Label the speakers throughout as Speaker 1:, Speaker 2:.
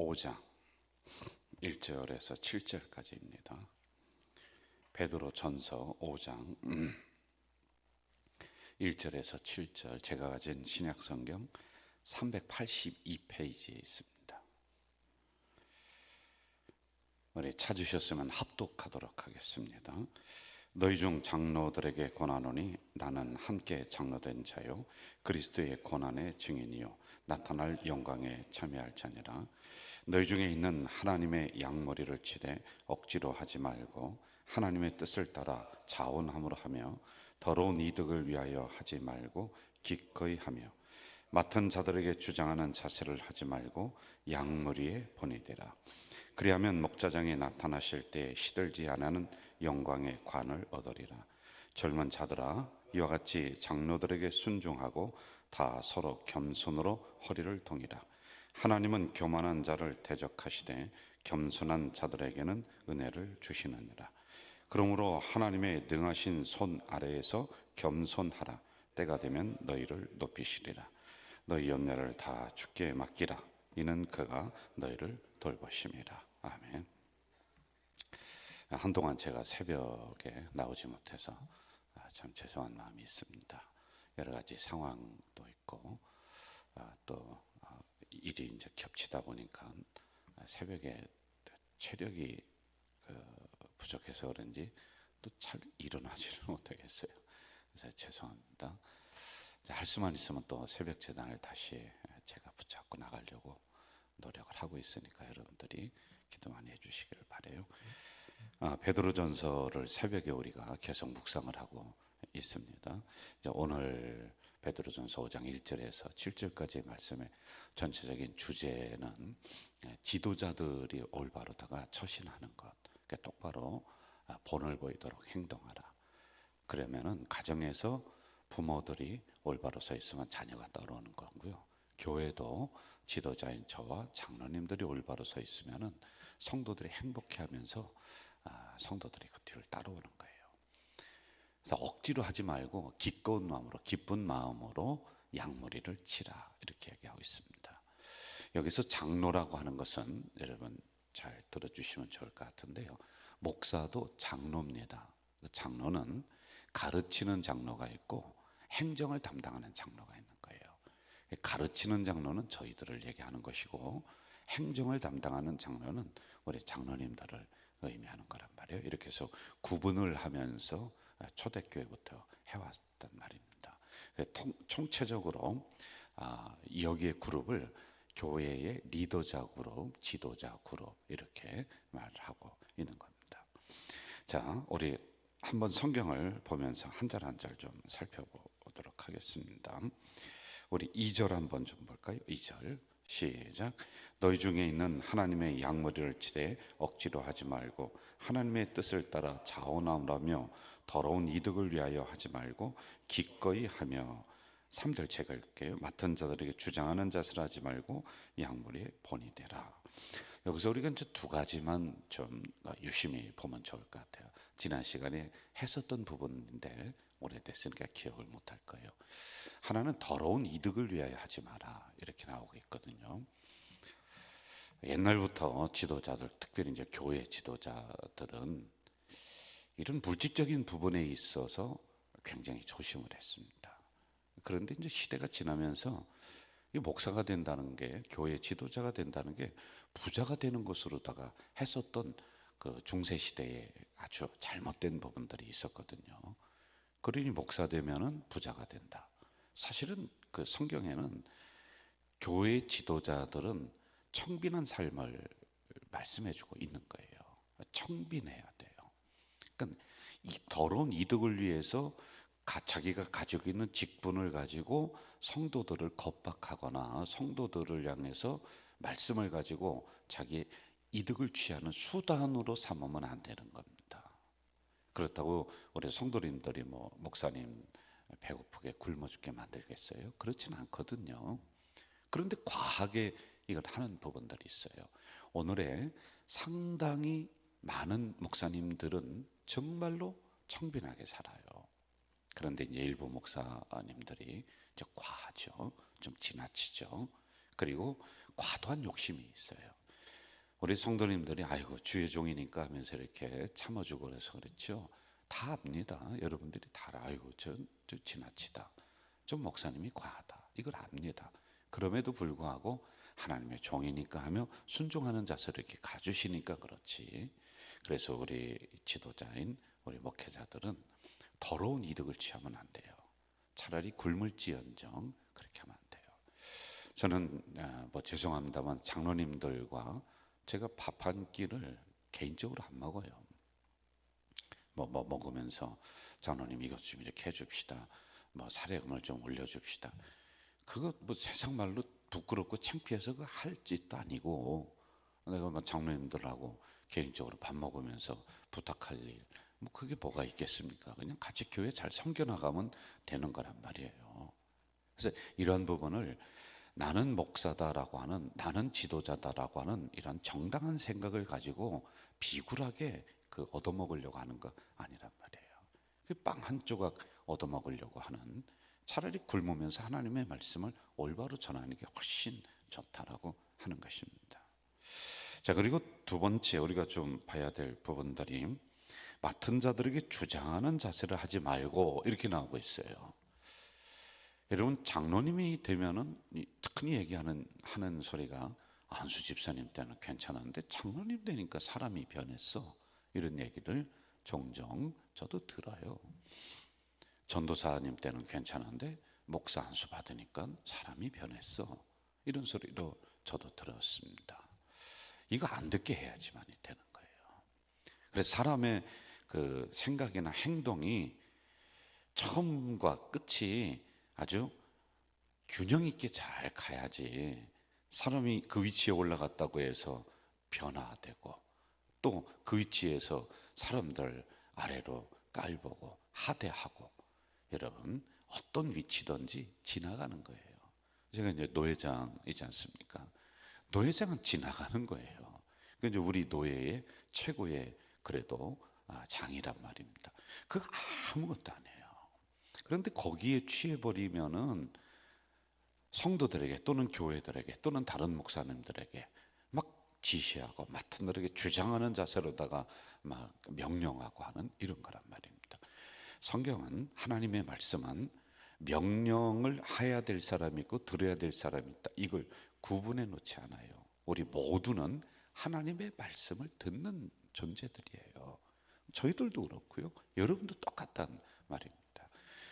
Speaker 1: 5장 1절에서 7절까지입니다. 베드로 전서 5장 1절에서 7절, 제가 가진 신약 성경 382페이지에 있습니다. 우리 찾으셨으면 합독하도록 하겠습니다. 너희 중 장로들에게 권하노니 나는 함께 장로된 자요 그리스도의 고난의 증인이요 나타날 영광에 참여할 자니라. 너희 중에 있는 하나님의 양머리를 치되 억지로 하지 말고 하나님의 뜻을 따라 자원함으로 하며 더러운 이득을 위하여 하지 말고 기꺼이 하며 맡은 자들에게 주장하는 자세를 하지 말고 양머리에 본이 되라. 그리하면 목자장이 나타나실 때 시들지 않는 영광의 관을 얻으리라. 젊은 자들아, 이와 같이 장로들에게 순종하고 다 서로 겸손으로 허리를 동이라. 하나님은 교만한 자를 대적하시되 겸손한 자들에게는 은혜를 주시느니라. 그러므로 하나님의 능하신 손 아래에서 겸손하라. 때가 되면 너희를 높이시리라. 너희 염려를 다 주께 맡기라. 이는 그가 너희를 돌보심이라. 아멘. 한동안 제가 새벽에 나오지 못해서 참 죄송한 마음이 있습니다. 여러 가지 상황도 있고 또 일이 이제 겹치다 보니까 새벽에 체력이 부족해서 그런지 또 잘 일어나지를 못하겠어요. 그래서 죄송합니다. 할 수만 있으면 또 새벽 재단을 다시 제가 붙잡고 나가려고 노력을 하고 있으니까 여러분들이 기도 많이 해주시기를 바라요. 베드로전서를 새벽에 우리가 계속 묵상을 하고 있습니다. 이제 오늘 베드로전서 5장 1절에서 7절까지의 말씀의 전체적인 주제는 지도자들이 올바르다가 처신하는 것, 그러니까 똑바로 본을 보이도록 행동하라. 그러면은 가정에서 부모들이 올바로 서 있으면 자녀가 따라오는 거고요. 교회도 지도자인 저와 장로님들이 올바로 서 있으면은 성도들이 행복해하면서 성도들이 그 뒤를 따라오는 거예요. 그래서 억지로 하지 말고 기꺼운 마음으로, 기쁜 마음으로 양머리를 치라, 이렇게 얘기하고 있습니다. 여기서 장로라고 하는 것은 여러분 잘 들어주시면 좋을 것 같은데요, 목사도 장로입니다. 장로는 가르치는 장로가 있고 행정을 담당하는 장로가 있는 거예요. 가르치는 장로는 저희들을 얘기하는 것이고 행정을 담당하는 장로는 우리 장로님들을 의미하는 거란 말이에요. 이렇게 해서 구분을 하면서 초대교회부터 해왔단 말입니다. 총체적으로 여기에 그룹을 교회의 리더자 그룹, 지도자 그룹, 이렇게 말을 하고 있는 겁니다. 자, 우리 한번 성경을 보면서 한 절 한 절 좀 살펴보도록 하겠습니다. 우리 2절 한번 좀 볼까요? 2절 시작. 너희 중에 있는 하나님의 양머리를 치되 억지로 하지 말고 하나님의 뜻을 따라 자원함으로 더러운 이득을 위하여 하지 말고 기꺼이 하며. 3절 제가 읽을게요. 맡은 자들에게 주장하는 자세를 하지 말고 양머리에 본이 되라. 여기서 우리가 이제 두 가지만 좀 유심히 보면 좋을 것 같아요. 지난 시간에 했었던 부분인데 오래됐으니까 기억을 못할 거예요. 하나는 더러운 이득을 위하여 하지 마라, 이렇게 나오고 있거든요. 옛날부터 지도자들, 특별히 이제 교회 지도자들은 이런 물질적인 부분에 있어서 굉장히 조심을 했습니다. 그런데 이제 시대가 지나면서 이 목사가 된다는 게, 교회 지도자가 된다는 게 부자가 되는 것으로다가 했었던 그 중세 시대에 아주 잘못된 부분들이 있었거든요. 그러니 목사 되면은 부자가 된다. 사실은 그 성경에는 교회 지도자들은 청빈한 삶을 말씀해주고 있는 거예요. 청빈해야 돼요. 그러니까 이 더러운 이득을 위해서 자기가 가지고 있는 직분을 가지고 성도들을 겁박하거나 성도들을 향해서 말씀을 가지고 자기 이득을 취하는 수단으로 삼으면 안 되는 겁니다. 그렇다고 우리 성도님들이 목사님 배고프게 굶어 죽게 만들겠어요? 그렇지는 않거든요. 그런데 과하게 이걸 하는 부분들이 있어요. 오늘의 상당히 많은 목사님들은 정말로 청빈하게 살아요. 그런데 이제 일부 목사님들이 과하죠. 좀 지나치죠. 그리고 과도한 욕심이 있어요. 우리 성도님들이 아이고 주의 종이니까 하면서 이렇게 참아주고 그래서 그렇죠. 다 압니다. 여러분들이 다 알아. 아이고 저 지나치다. 좀 목사님이 과하다. 이걸 압니다. 그럼에도 불구하고 하나님의 종이니까 하며 순종하는 자세를 이렇게 가주시니까 그렇지. 그래서 우리 지도자인 우리 목회자들은 더러운 이득을 취하면 안 돼요. 차라리 굶을지언정 그렇게 하면 안 돼요. 저는 뭐 죄송합니다만 장로님들과 제가 밥 한 끼를 개인적으로 안 먹어요. 뭐 먹으면서 장로님 이것 좀 이렇게 해줍시다. 뭐 사례금을 좀 올려줍시다. 그거 뭐 세상 말로 부끄럽고 창피해서 그 할 짓도 아니고 내가 뭐 장로님들하고 개인적으로 밥 먹으면서 부탁할 일 뭐 그게 뭐가 있겠습니까? 그냥 같이 교회 잘 섬겨 나가면 되는 거란 말이에요. 그래서 이런 부분을 나는 목사다라고 하는 나는 지도자다라고 하는 이런 정당한 생각을 가지고 비굴하게 그 얻어먹으려고 하는 거 아니란 말이에요. 그 빵 한 조각 얻어먹으려고 하는 차라리 굶으면서 하나님의 말씀을 올바로 전하는 게 훨씬 좋다라고 하는 것입니다. 자, 그리고 두 번째 우리가 좀 봐야 될 부분들이 맡은 자들에게 주장하는 자세를 하지 말고 이렇게 나오고 있어요. 여러분 장로님이 되면은 흔히 얘기하는 하는 소리가 안수 집사님 때는 괜찮았는데 장로님 되니까 사람이 변했어 이런 얘기를 종종 저도 들어요. 전도사님 때는 괜찮은데 목사 안수 받으니까 사람이 변했어 이런 소리도 저도 들었습니다. 이거 안 듣게 해야지만이 되는 거예요. 그래서 사람의 그 생각이나 행동이 처음과 끝이 아주 균형 있게 잘 가야지 사람이 그 위치에 올라갔다고 해서 변화되고 또 그 위치에서 사람들 아래로 깔보고 하대하고 여러분 어떤 위치든지 지나가는 거예요. 제가 이제 노회장이지 않습니까? 노회장은 지나가는 거예요. 그러니까 우리 노회의 최고의 그래도 장이란 말입니다. 그거 아무것도 안 해요. 그런데 거기에 취해버리면은 성도들에게 또는 교회들에게 또는 다른 목사님들에게 막 지시하고 맡은 들에게 주장하는 자세로다가 막 명령하고 하는 이런 거란 말입니다. 성경은 하나님의 말씀은 명령을 해야 될 사람이 있고 들어야 될 사람이 있다. 이걸 구분해 놓지 않아요. 우리 모두는 하나님의 말씀을 듣는 존재들이에요. 저희들도 그렇고요. 여러분도 똑같단 말입니다.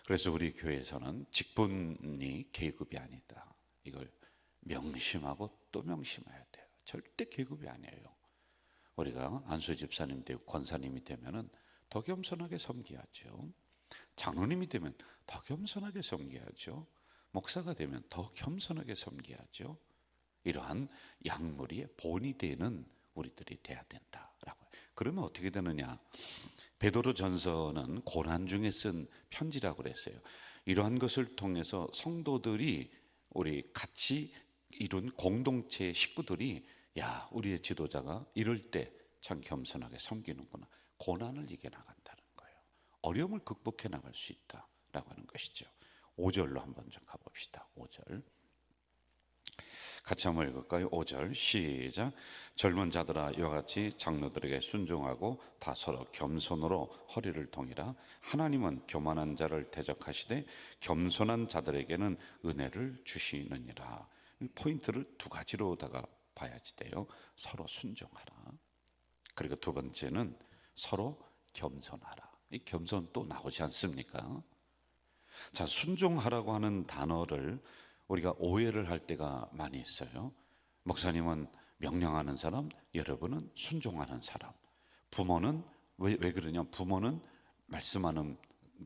Speaker 1: 그래서 우리 교회에서는 직분이 계급이 아니다. 이걸 명심하고 또 명심해야 돼요. 절대 계급이 아니에요. 우리가 안수 집사님 되고 권사님이 되면은 더 겸손하게 섬겨야죠. 장로님이 되면 더 겸손하게 섬겨야죠. 목사가 되면 더 겸손하게 섬겨야죠. 이러한 양무리의 본이 되는 우리들이 돼야 된다라고. 그러면 어떻게 되느냐? 베드로 전서는 고난 중에 쓴 편지라고 그랬어요. 이러한 것을 통해서 성도들이 우리 같이 이룬 공동체의 식구들이 야 우리의 지도자가 이럴 때 참 겸손하게 섬기는구나. 고난을 이겨나간다는 거예요. 어려움을 극복해 나갈 수 있다라고 하는 것이죠. 5절로 한번 좀 가봅시다. 5절 같이 한번 읽을까요? 5절 시작. 젊은 자들아 이와 같이 장로들에게 순종하고 다 서로 겸손으로 허리를 동이라. 하나님은 교만한 자를 대적하시되 겸손한 자들에게는 은혜를 주시느니라. 이 포인트를 두 가지로다가 봐야지 돼요. 서로 순종하라. 그리고 두 번째는 서로 겸손하라. 이 겸손 또 나오지 않습니까? 자, 순종하라고 하는 단어를 우리가 오해를 할 때가 많이 있어요. 목사님은 명령하는 사람, 여러분은 순종하는 사람. 부모는 왜 그러냐? 부모는 말씀하는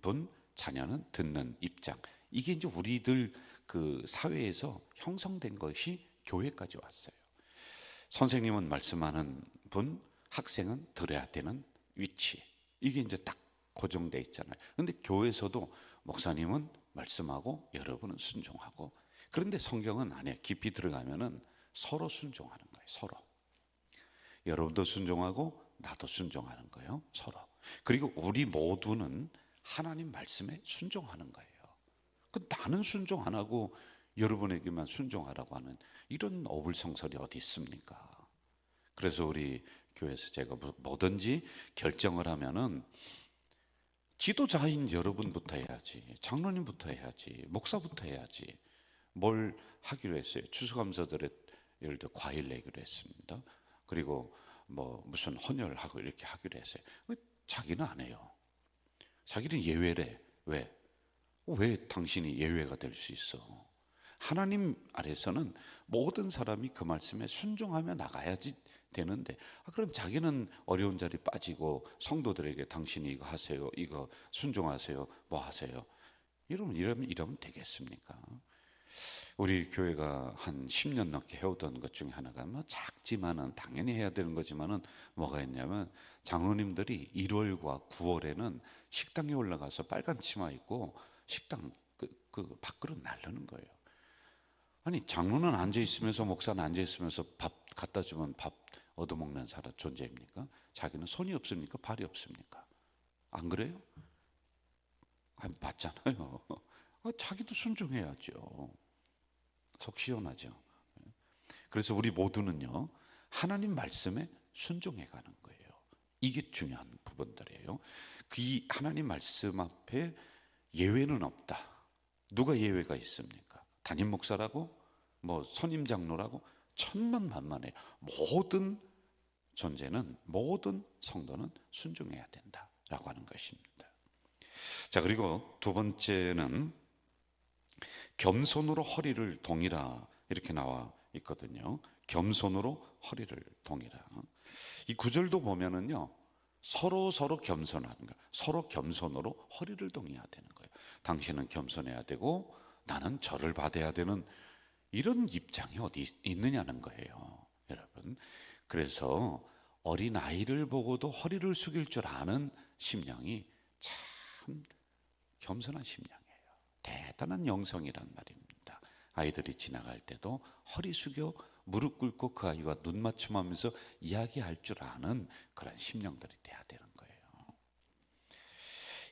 Speaker 1: 분, 자녀는 듣는 입장. 이게 이제 우리들 그 사회에서 형성된 것이 교회까지 왔어요. 선생님은 말씀하는 분, 학생은 들어야 되는 위치. 이게 이제 딱 고정돼 있잖아요. 근데 교회에서도 목사님은 말씀하고 여러분은 순종하고. 그런데 성경은 안 해. 깊이 들어가면은 서로 순종하는 거예요. 서로. 여러분도 순종하고 나도 순종하는 거예요. 서로. 그리고 우리 모두는 하나님 말씀에 순종하는 거예요. 그 나는 순종 안 하고 여러분에게만 순종하라고 하는 이런 어불성설이 어디 있습니까? 그래서 우리 교회에서 제가 뭐든지 결정을 하면은 지도자인 여러분부터 해야지, 장로님부터 해야지, 목사부터 해야지. 뭘 하기로 했어요? 추수감사들에 예를 들어 과일 내기로 했습니다. 그리고 뭐 무슨 헌혈하고 이렇게 하기로 했어요. 자기는 안 해요. 자기는 예외래. 왜? 왜 당신이 예외가 될 수 있어? 하나님 아래서는 모든 사람이 그 말씀에 순종하며 나가야지 되는데, 그럼 자기는 어려운 자리 빠지고 성도들에게 당신이 이거 하세요, 이거 순종하세요, 뭐 하세요, 이러면 되겠습니까? 우리 교회가 한 10년 넘게 해오던 것 중에 하나가 뭐 작지만은 당연히 해야 되는 거지만은 뭐가 있냐면, 장로님들이 1월과 9월에는 식당에 올라가서 빨간 치마 입고 식당 그 밖으로 나르는 거예요. 아니, 장로는 앉아 있으면서 목사는 앉아 있으면서 밥 갖다 주면 밥 얻어먹는 사람 존재입니까? 자기는 손이 없습니까? 발이 없습니까? 안 그래요? 맞잖아요. 자기도 순종해야죠. 속 시원하죠. 그래서 우리 모두는요, 하나님 말씀에 순종해 가는 거예요. 이게 중요한 부분들이에요. 이 하나님 말씀 앞에 예외는 없다. 누가 예외가 있습니까? 담임 목사라고, 뭐 선임 장로라고 천만만만해요. 모든 존재는, 모든 성도는 순종해야 된다라고 하는 것입니다. 자, 그리고 두 번째는 겸손으로 허리를 동이라, 이렇게 나와 있거든요. 겸손으로 허리를 동이라. 이 구절도 보면은요, 서로 겸손하는 거예요. 서로 겸손으로 허리를 동여야 되는 거예요. 당신은 겸손해야 되고 나는 절을 받아야 되는, 이런 입장이 어디 있느냐는 거예요, 여러분. 그래서 어린 아이를 보고도 허리를 숙일 줄 아는 심령이 참 겸손한 심령이에요. 대단한 영성이란 말입니다. 아이들이 지나갈 때도 허리 숙여 무릎 꿇고 그 아이와 눈 맞춤하면서 이야기할 줄 아는 그런 심령들이 돼야 되는 거예요.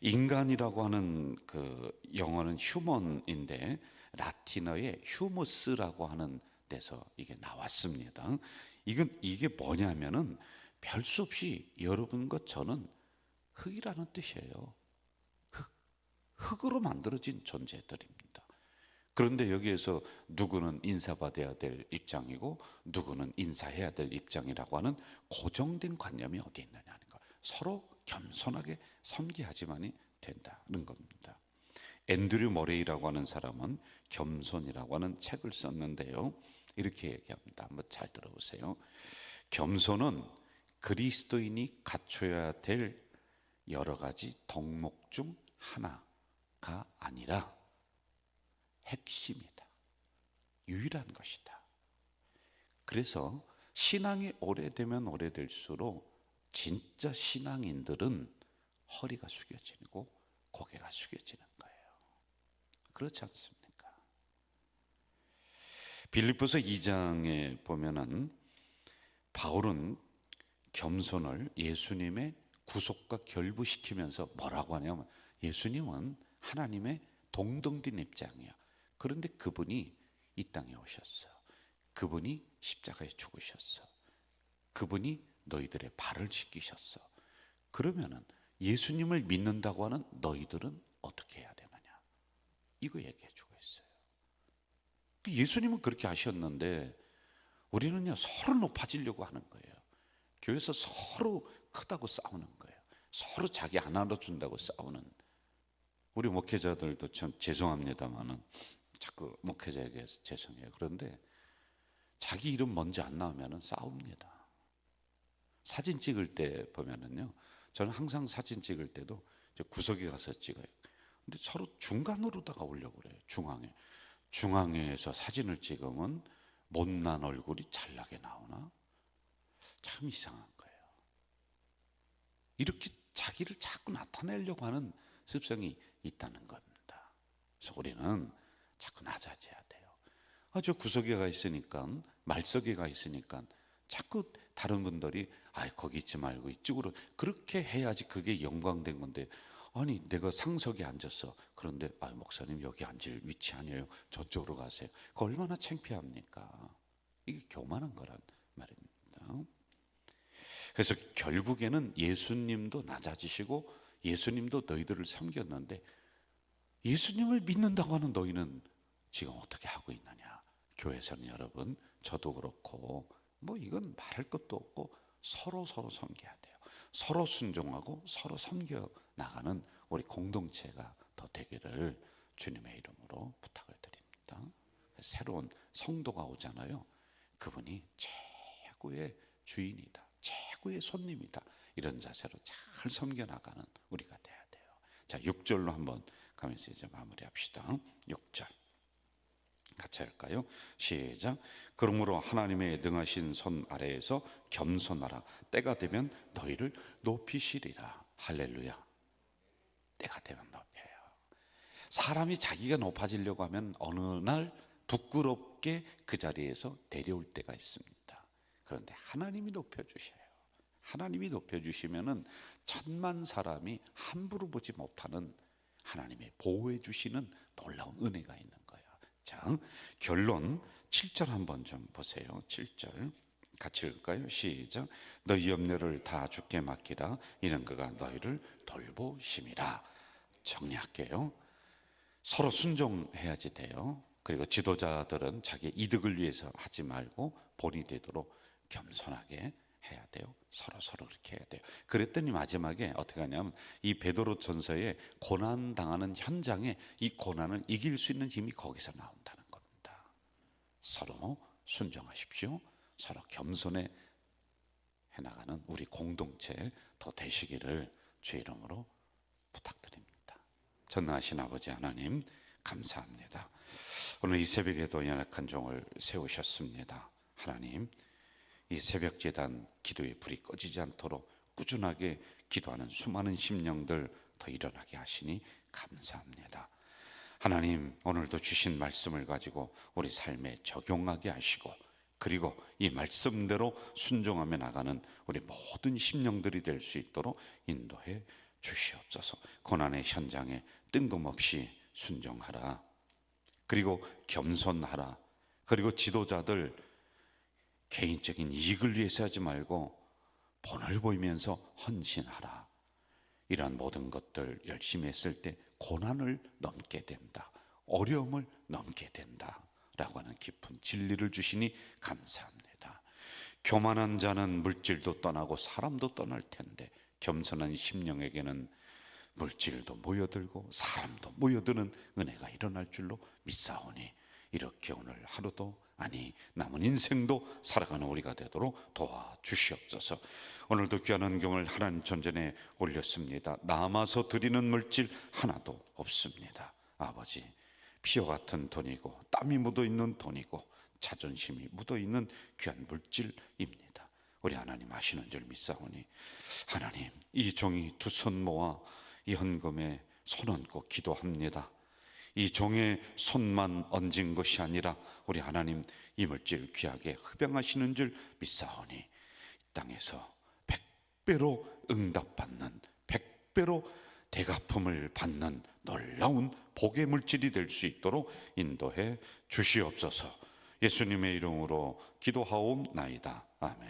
Speaker 1: 인간이라고 하는 그 영어는 휴먼인데 라틴어의 휴무스라고 하는 데서 이게 나왔습니다. 이게 뭐냐면은 별 수 없이 여러분과 저는 흙이라는 뜻이에요. 흙으로 만들어진 존재들입니다. 그런데 여기에서 누구는 인사받아야 될 입장이고 누구는 인사해야 될 입장이라고 하는 고정된 관념이 어디 있느냐는 거. 서로 겸손하게 섬기하지만이 된다는 겁니다. 앤드류 머레이라고 하는 사람은 겸손이라고 하는 책을 썼는데요, 이렇게 얘기합니다. 한번 잘 들어보세요. 겸손은 그리스도인이 갖춰야 될 여러 가지 덕목 중 하나가 아니라 핵심이다. 유일한 것이다. 그래서 신앙이 오래되면 오래될수록 진짜 신앙인들은 허리가 숙여지고 고개가 숙여지는 거예요. 그렇지 않습니까? 빌립보서 2장에 보면은 바울은 겸손을 예수님의 구속과 결부시키면서 뭐라고 하냐면, 예수님은 하나님의 동등된 입장이야. 그런데 그분이 이 땅에 오셨어. 그분이 십자가에 죽으셨어. 그분이 너희들의 발을 씻기셨어. 그러면은 예수님을 믿는다고 하는 너희들은 어떻게 해야 되느냐? 이거 얘기해 주고 있어요. 예수님은 그렇게 하셨는데 우리는요, 서로 높아지려고 하는 거예요. 교회에서 서로 크다고 싸우는 거예요. 서로 자기 안 알아준다고 싸우는. 우리 목회자들도 참 죄송합니다만은 자꾸 목회자에게 죄송해요. 그런데 자기 이름 먼저 안 나오면은 싸웁니다. 사진 찍을 때 보면은요, 저는 항상 사진 찍을 때도 구석에 가서 찍어요. 근데 서로 중간으로다가 오려고 그래요. 중앙에서 사진을 찍으면 못난 얼굴이 잘나게 나오나? 참 이상한 거예요. 이렇게 자기를 자꾸 나타내려고 하는 습성이 있다는 겁니다. 그래서 우리는 자꾸 낮아져야 돼요. 저 구석에 가 있으니까, 말석에 가 있으니까 자꾸 다른 분들이 거기 있지 말고 이쪽으로, 그렇게 해야지 그게 영광된 건데, 아니 내가 상석에 앉았어. 그런데 목사님 여기 앉을 위치 아니에요. 저쪽으로 가세요. 그 얼마나 창피합니까? 이게 교만한 거란 말입니다. 그래서 결국에는 예수님도 낮아지시고 예수님도 너희들을 섬겼는데 예수님을 믿는다고 하는 너희는 지금 어떻게 하고 있느냐? 교회에서는 여러분, 저도 그렇고 뭐 이건 말할 것도 없고 서로 섬겨야 돼요. 서로 순종하고 서로 섬겨 나가는 우리 공동체가 더 되기를 주님의 이름으로 부탁을 드립니다. 새로운 성도가 오잖아요. 그분이 최고의 주인이다, 최고의 손님이다, 이런 자세로 잘 섬겨 나가는 우리가 돼야 돼요. 자, 6절로 한번 가면서 이제 마무리합시다. 6절 같이 할까요? 시작. 그러므로 하나님의 능하신 손 아래에서 겸손하라. 때가 되면 너희를 높이시리라. 할렐루야. 때가 되면 높여요. 사람이 자기가 높아지려고 하면 어느 날 부끄럽게 그 자리에서 내려올 때가 있습니다. 그런데 하나님이 높여주셔요. 하나님이 높여주시면은 천만 사람이 함부로 보지 못하는 하나님의 보호해 주시는 놀라운 은혜가 있는 거예요. 자, 결론 7절 한번 좀 보세요. 7절 같이 읽을까요? 시작. 너희 염려를 다 주께 맡기라. 이는 그가 너희를 돌보심이라. 정리할게요. 서로 순종해야지 돼요. 그리고 지도자들은 자기 이득을 위해서 하지 말고 본이 되도록 겸손하게 해야 돼요. 서로 그렇게 해야 돼요. 그랬더니 마지막에 어떻게 하냐면 이 베드로 전서에 고난 당하는 현장에 이 고난을 이길 수 있는 힘이 거기서 나온다는 겁니다. 서로 순종하십시오. 서로 겸손해 나가는 우리 공동체 더 되시기를 주의 이름으로 부탁드립니다. 전능하신 아버지 하나님, 감사합니다. 오늘 이 새벽에도 연약한 종을 세우셨습니다. 하나님, 이 새벽제단 기도의 불이 꺼지지 않도록 꾸준하게 기도하는 수많은 심령들 더 일어나게 하시니 감사합니다. 하나님, 오늘도 주신 말씀을 가지고 우리 삶에 적용하게 하시고, 그리고 이 말씀대로 순종하며 나가는 우리 모든 심령들이 될 수 있도록 인도해 주시옵소서. 고난의 현장에 뜬금없이 순종하라. 그리고 겸손하라. 그리고 지도자들 개인적인 이익을 위해서 하지 말고 본을 보이면서 헌신하라. 이러한 모든 것들 열심히 했을 때 고난을 넘게 된다, 어려움을 넘게 된다 라고 하는 깊은 진리를 주시니 감사합니다. 교만한 자는 물질도 떠나고 사람도 떠날 텐데 겸손한 심령에게는 물질도 모여들고 사람도 모여드는 은혜가 일어날 줄로 믿사오니 이렇게 오늘 하루도, 아니 남은 인생도 살아가는 우리가 되도록 도와주시옵소서. 오늘도 귀한 헌금을 하나님 전전에 올렸습니다. 남아서 드리는 물질 하나도 없습니다. 아버지, 피와 같은 돈이고 땀이 묻어있는 돈이고 자존심이 묻어있는 귀한 물질입니다. 우리 하나님 아시는 줄 믿사오니 하나님, 이 종이 두 손 모아 이 헌금에 손 얹고 기도합니다. 이 종의 손만 얹은 것이 아니라 우리 하나님 이 물질 귀하게 흡양하시는 줄 믿사오니 이 땅에서 100배로 응답받는, 100배로 대갚음을 받는 놀라운 복의 물질이 될 수 있도록 인도해 주시옵소서. 예수님의 이름으로 기도하옵나이다. 아멘.